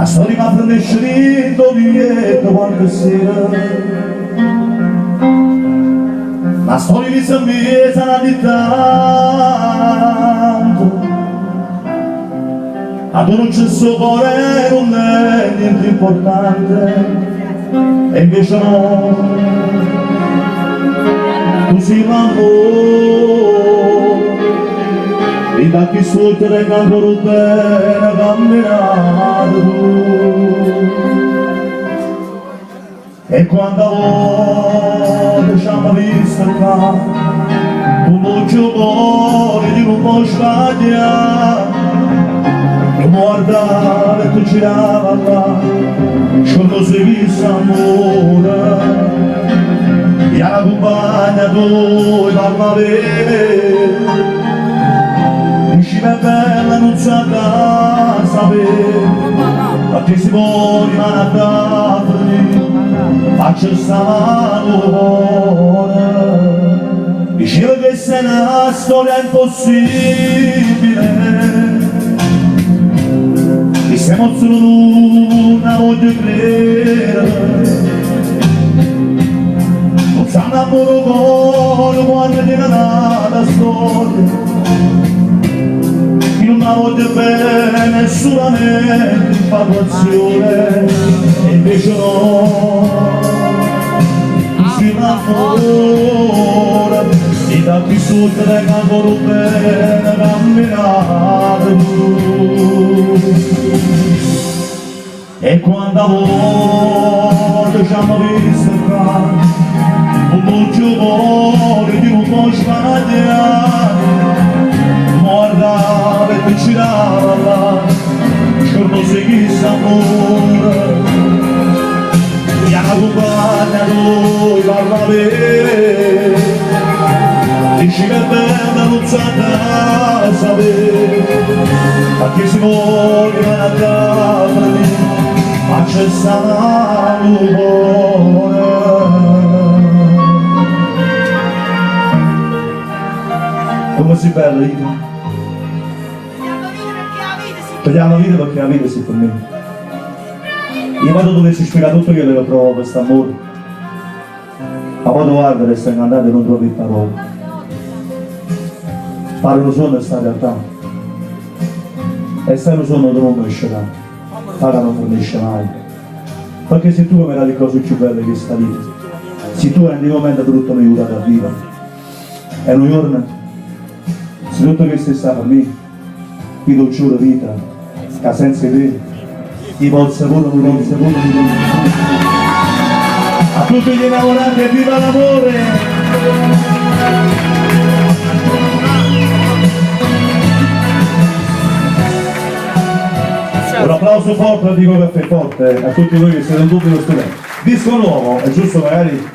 storia mi prende scritto dietro qualche sera, la storia mi sembra di tanto, ad un cesso cuore non è niente importante, e invece no, tu sei l'amore, e da chi sottere che ancora bene camminato tu. E quando volte ci hanno visto qua, un mucchio cuore di non può sbagliare, tu guardavi e tu giravi là, quando si visse amore, e alla compagna tu parlavi, dicevi bella non sa da sapere, a che si può rimanere a fornire, faccio sta mano buona, diceva che se una storia impossibile, che siamo solo una voglio credere, non sanno amore cuore quando tiene nata storia, che non la voglio bene solamente infatuazione, e invece no, si l'amore, e da qui sotto che ancora bene camminare tu. E quando a volte ci hanno visto qua, un mucchio cuore di non può sbagliare, guardava e ti girava là, quando si chisse amore, e alla compagna tu parlavi, dici che bella non sa da sapere, a chi si vuole a casa, ma c'è sta l'umore. Come si bella vita? Togliamo la vita perché la vita si per me. Io quando dovessi spiegare tutto io le provo questo amore, ma quando guarda resta incantato e non trovi parole. Parlano solo questa realtà, e se non sono tu non escerà, parla non finisce mai, perché se tu come era le cose più belle che sta vita, se tu rendi momento tutto mi aiuta a vivere, e un giorno, se tutto che stai sta per me, io ti giuro vita, che senza te, i pozzi pure non si pure. A tutti gli innamorati e viva l'amore! Un applauso forte al Dico Caffè Forte a tutti voi che siete in pubblico studente. Disco nuovo, è giusto magari